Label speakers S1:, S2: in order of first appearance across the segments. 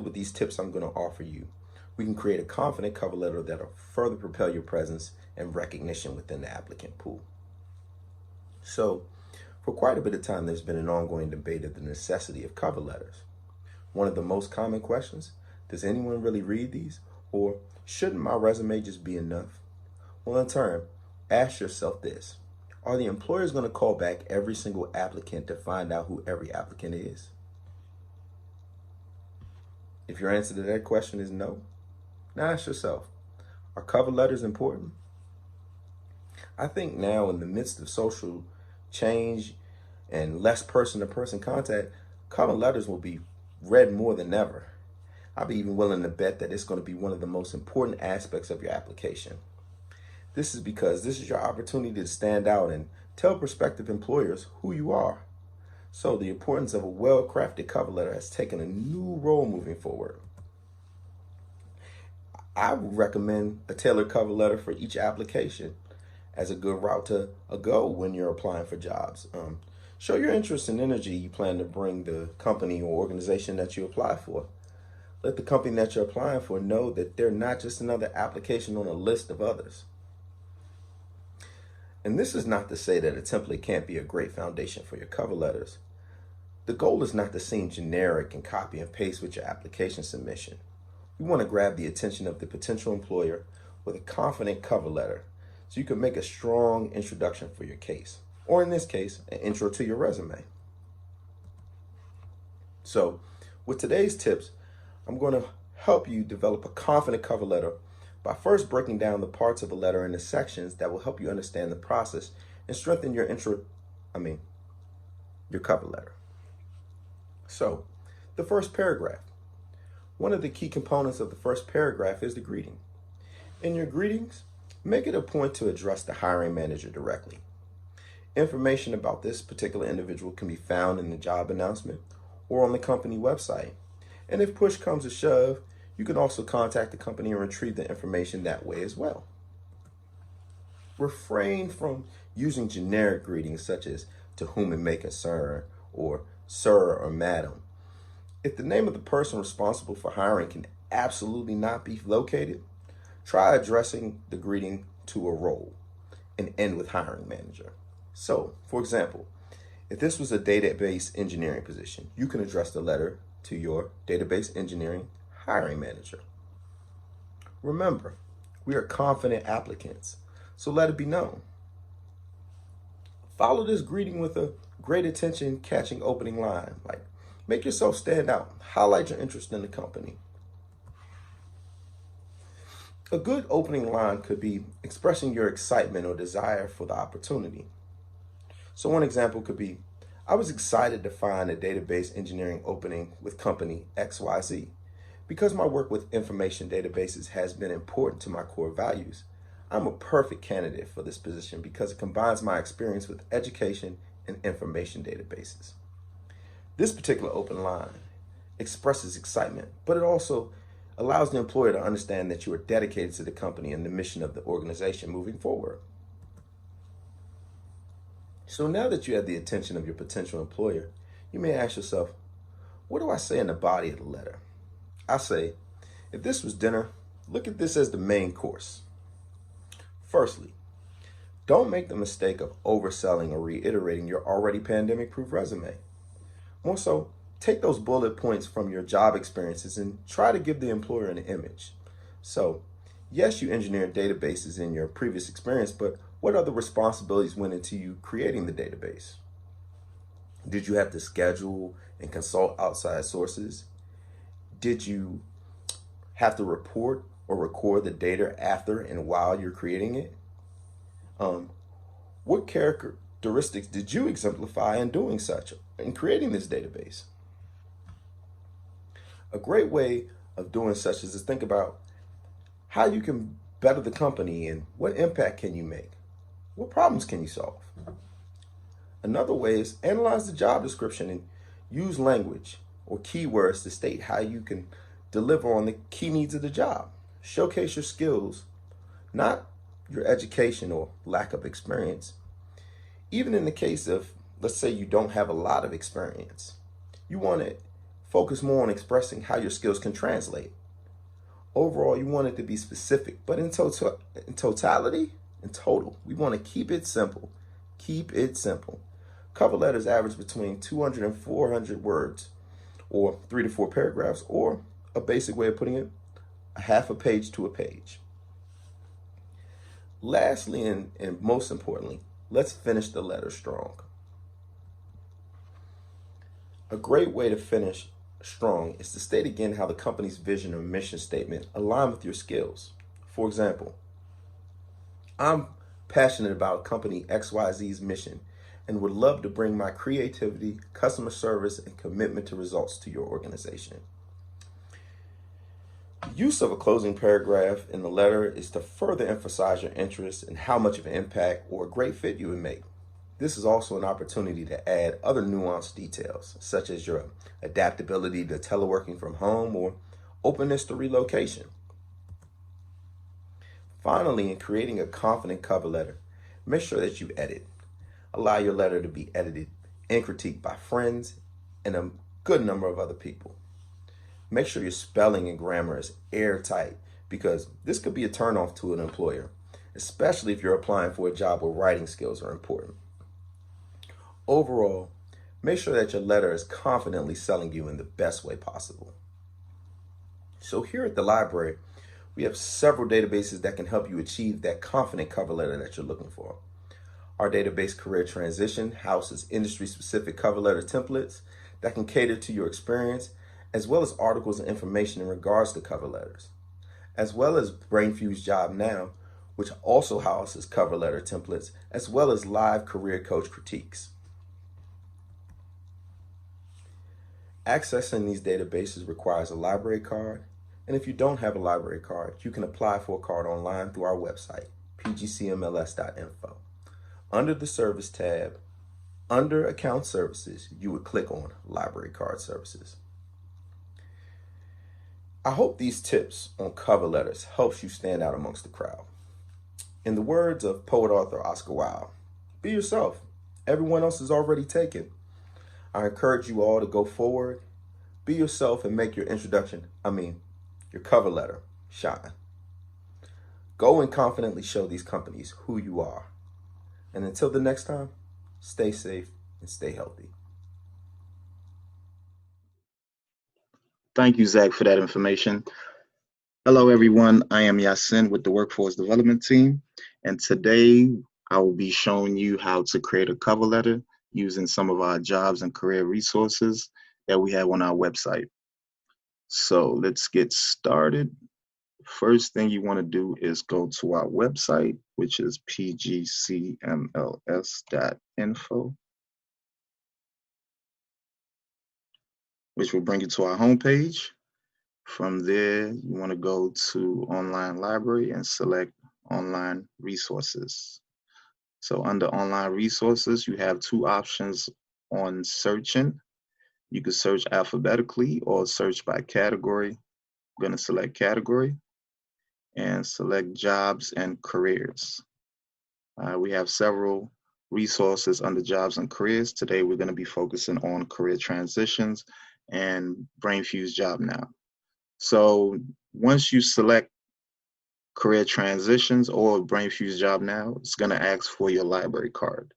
S1: with these tips I'm going to offer you, we can create a confident cover letter that'll further propel your presence and recognition within the applicant pool. So, for quite a bit of time, there's been an ongoing debate of the necessity of cover letters. One of the most common questions, does anyone really read these? Or shouldn't my resume just be enough? Well, in turn, ask yourself this. Are the employers going to call back every single applicant to find out who every applicant is? If your answer to that question is no, now ask yourself, are cover letters important? I think now, in the midst of social change and less person-to-person contact, cover letters will be read more than ever. I'll be even willing to bet that it's going to be one of the most important aspects of your application. This is because this is your opportunity to stand out and tell prospective employers who you are. So the importance of a well-crafted cover letter has taken a new role moving forward. I would recommend a tailored cover letter for each application as a good route to go when you're applying for jobs. Show your interest and energy you plan to bring the company or organization that you apply for. Let the company that you're applying for know that they're not just another application on a list of others. And this is not to say that a template can't be a great foundation for your cover letters. The goal is not to seem generic and copy and paste with your application submission. We want to grab the attention of the potential employer with a confident cover letter so you can make a strong introduction for your case, or in this case, an intro to your resume. So, with today's tips, I'm going to help you develop a confident cover letter by first breaking down the parts of a letter into sections that will help you understand the process and strengthen your cover letter. So, the first paragraph. One of the key components of the first paragraph is the greeting. In your greetings, make it a point to address the hiring manager directly. Information about this particular individual can be found in the job announcement or on the company website. And if push comes to shove, you can also contact the company and retrieve the information that way as well. Refrain from using generic greetings such as to whom it may concern or sir or madam. If the name of the person responsible for hiring can absolutely not be located, try addressing the greeting to a role and end with hiring manager. So, for example, if this was a database engineering position, you can address the letter to your database engineering hiring manager. Remember, we are confident applicants, so let it be known. Follow this greeting with a great attention-catching opening line, like make yourself stand out, highlight your interest in the company. A good opening line could be expressing your excitement or desire for the opportunity. So one example could be, I was excited to find a database engineering opening with company XYZ. Because my work with information databases has been important to my core values, I'm a perfect candidate for this position because it combines my experience with education and information databases. This particular open line expresses excitement, but it also allows the employer to understand that you are dedicated to the company and the mission of the organization moving forward. So now that you have the attention of your potential employer, you may ask yourself, what do I say in the body of the letter? I say, if this was dinner, look at this as the main course. Firstly, don't make the mistake of overselling or reiterating your already pandemic-proof resume. More so, take those bullet points from your job experiences and try to give the employer an image. So, yes, you engineered databases in your previous experience, but what other responsibilities went into you creating the database? Did you have to schedule and consult outside sources? Did you have to report or record the data after and while you're creating it? What characteristics did you exemplify in doing such, in creating this database? A great way of doing such is to think about how you can better the company and what impact can you make? What problems can you solve? Another way is analyze the job description and use language or keywords to state how you can deliver on the key needs of the job. Showcase your skills, not your education or lack of experience. Even in the case of, let's say you don't have a lot of experience, you want to Focus more on expressing how your skills can translate. Overall, you want it to be specific, but in total, we want to keep it simple. Keep it simple. Cover letters average between 200 and 400 words, or 3 to 4 paragraphs, or a basic way of putting it, a half a page to a page. Lastly, and most importantly, let's finish the letter strong. A great way to finish strong is to state again how the company's vision or mission statement align with your skills. For example, I'm passionate about company XYZ's mission and would love to bring my creativity, customer service, and commitment to results to your organization. The use of a closing paragraph in the letter is to further emphasize your interest and how much of an impact or a great fit you would make. This is also an opportunity to add other nuanced details, such as your adaptability to teleworking from home or openness to relocation. Finally, in creating a confident cover letter, make sure that you edit. Allow your letter to be edited and critiqued by friends and a good number of other people. Make sure your spelling and grammar is airtight, because this could be a turnoff to an employer, especially if you're applying for a job where writing skills are important. Overall, make sure that your letter is confidently selling you in the best way possible. So here at the library, we have several databases that can help you achieve that confident cover letter that you're looking for. Our database Career Transition houses industry-specific cover letter templates that can cater to your experience, as well as articles and information in regards to cover letters, as well as BrainFuse Job Now, which also houses cover letter templates, as well as live career coach critiques. Accessing these databases requires a library card, and if you don't have a library card, you can apply for a card online through our website, pgcmls.info. Under the Service tab, under Account Services, you would click on Library Card Services. I hope these tips on cover letters helps you stand out amongst the crowd. In the words of poet author Oscar Wilde, be yourself. Everyone else is already taken. I encourage you all to go forward, be yourself, and make your your cover letter shine. Go and confidently show these companies who you are. And until the next time, stay safe and stay healthy.
S2: Thank you, Zach, for that information. Hello, everyone. I am Yasin with the Workforce Development Team, and today I will be showing you how to create a cover letter using some of our jobs and career resources that we have on our website. So let's get started. First thing you want to do is go to our website, which is pgcmls.info, which will bring you to our homepage. From there, you want to go to Online Library and select Online Resources. So under Online Resources, you have two options on searching. You can search alphabetically or search by category. I'm going to select category and select jobs and careers. We have several resources under jobs and careers. Today, we're going to be focusing on career transitions and BrainFuse Job Now. So once you select career transitions or BrainFuse Job Now, it's going to ask for your library card.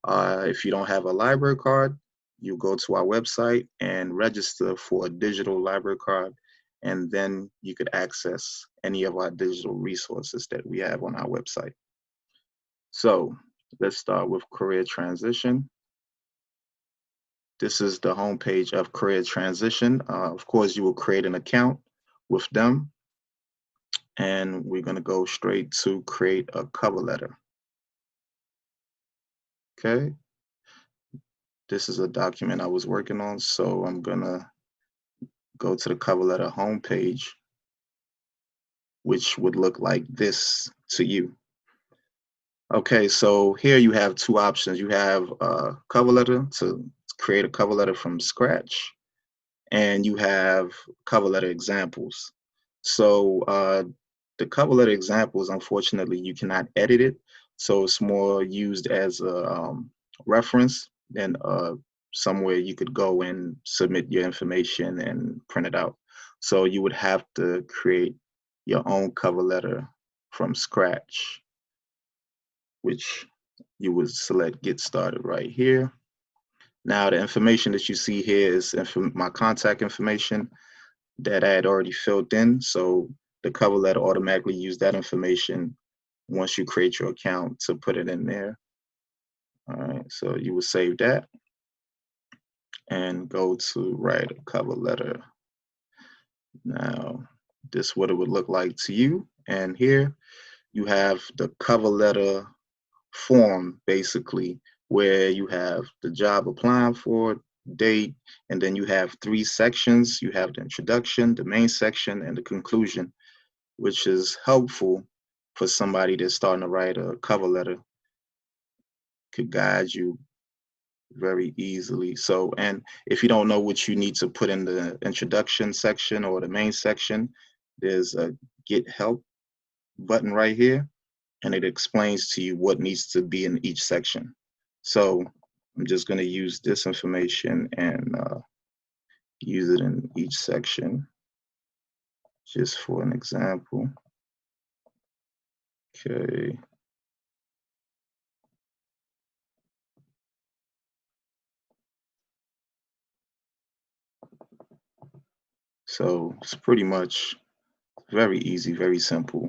S2: If you don't have a library card, you go to our website and register for a digital library card, and then you could access any of our digital resources that we have on our website. So let's start with career transition. This is the homepage of Career Transition. Of course, you will create an account with them, and we're going to go straight to create a cover letter. Okay. This is a document I was working on, so I'm going to go to the cover letter homepage, which would look like this to you. Okay, so here you have two options. You have a cover letter to create a cover letter from scratch, and you have cover letter examples. So the cover letter examples, unfortunately, you cannot edit it. So it's more used as a reference than a somewhere you could go and submit your information and print it out. So you would have to create your own cover letter from scratch, which you would select Get Started right here. Now the information that you see here is my contact information that I had already filled in. So the cover letter automatically use that information once you create your account to put it in there. All right, so you will save that and go to write a cover letter. Now, this is what it would look like to you. And here you have the cover letter form, basically, where you have the job applying for, date, and then you have 3 sections. You have the introduction, the main section, and the conclusion, which is helpful for somebody that's starting to write a cover letter. Could guide you very easily. So, and if you don't know what you need to put in the introduction section or the main section, there's a Get Help button right here, and it explains to you what needs to be in each section. So I'm just going to use this information and use it in each section, just for an example. Okay. So it's pretty much very easy, very simple,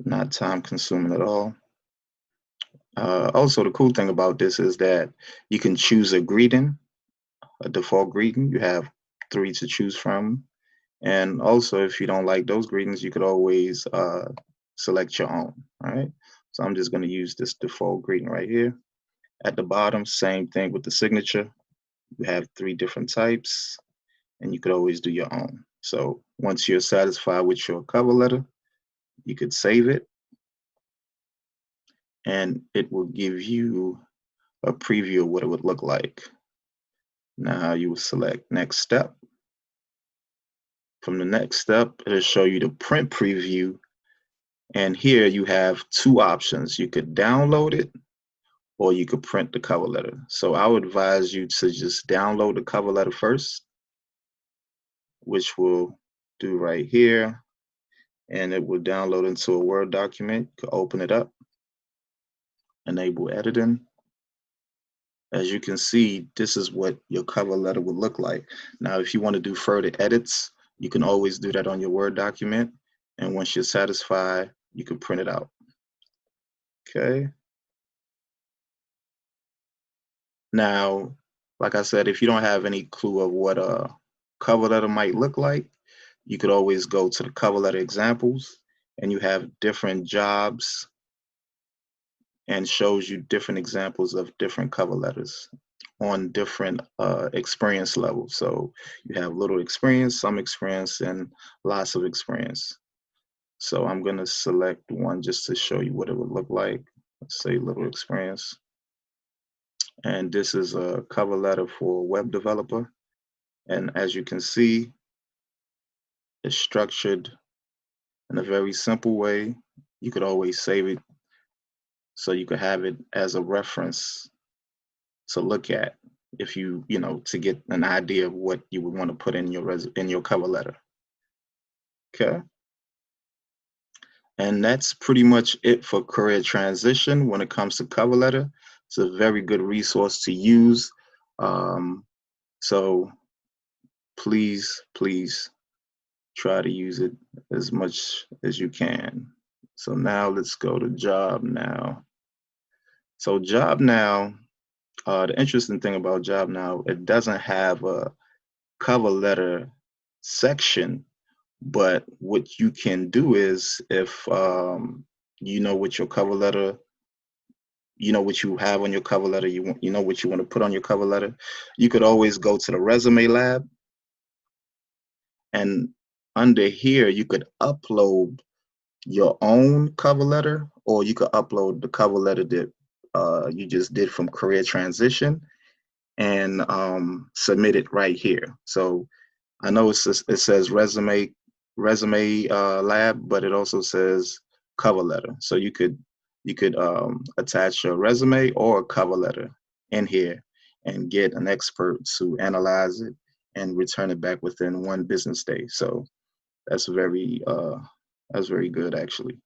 S2: not time consuming at all. Also, the cool thing about this is that you can choose a greeting, a default greeting. You have 3 to choose from. And also, if you don't like those greetings, you could always select your own. All right. So I'm just going to use this default greeting right here. At the bottom, same thing with the signature. You have 3 different types, and you could always do your own. So once you're satisfied with your cover letter, you could save it, and it will give you a preview of what it would look like. Now you will select next step. From the next step, it'll show you the print preview. And here you have 2 options. You could download it or you could print the cover letter. So I would advise you to just download the cover letter first, which we'll do right here. And it will download into a Word document. You can open it up, enable editing. As you can see, this is what your cover letter would look like. Now, if you want to do further edits, you can always do that on your Word document. And once you're satisfied, you can print it out. Okay. Now, like I said, if you don't have any clue of what a cover letter might look like, you could always go to the cover letter examples, and you have different jobs and shows you different examples of different cover letters on different experience levels. So you have little experience, some experience, and lots of experience. So I'm going to select one just to show you what it would look like. Let's say little experience. And this is a cover letter for a web developer. And as you can see, it's structured in a very simple way. You could always save it so you could have it as a reference to look at if you know, to get an idea of what you would want to put in your cover letter. Okay. And that's pretty much it for career transition when it comes to cover letter. It's a very good resource to use. So please try to use it as much as you can. So now let's go to Job Now. So Job Now, the interesting thing about Job Now, it doesn't have a cover letter section, but what you can do is if you know what your cover letter, you know what you have on your cover letter, you know what you want to put on your cover letter, you could always go to the resume lab, and under here you could upload your own cover letter, or you could upload the cover letter that you just did from career transition and submit it right here. So I know it says resume lab, but it also says cover letter. So you could attach your resume or a cover letter in here and get an expert to analyze it and return it back within 1 business day. So that's very good, actually.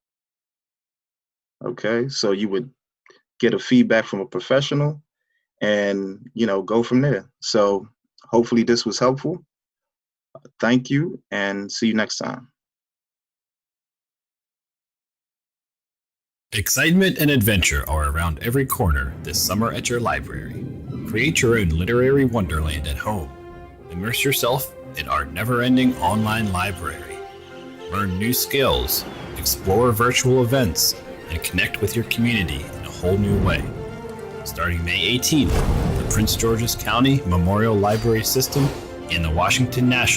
S2: Okay, so you would get a feedback from a professional and, go from there. So hopefully this was helpful. Thank you, and see you next time.
S3: Excitement and adventure are around every corner this summer at your library. Create your own literary wonderland at home. Immerse yourself in our never-ending online library. Learn new skills, explore virtual events, and connect with your community in a whole new way. Starting May 18th, the Prince George's County Memorial Library System and the Washington National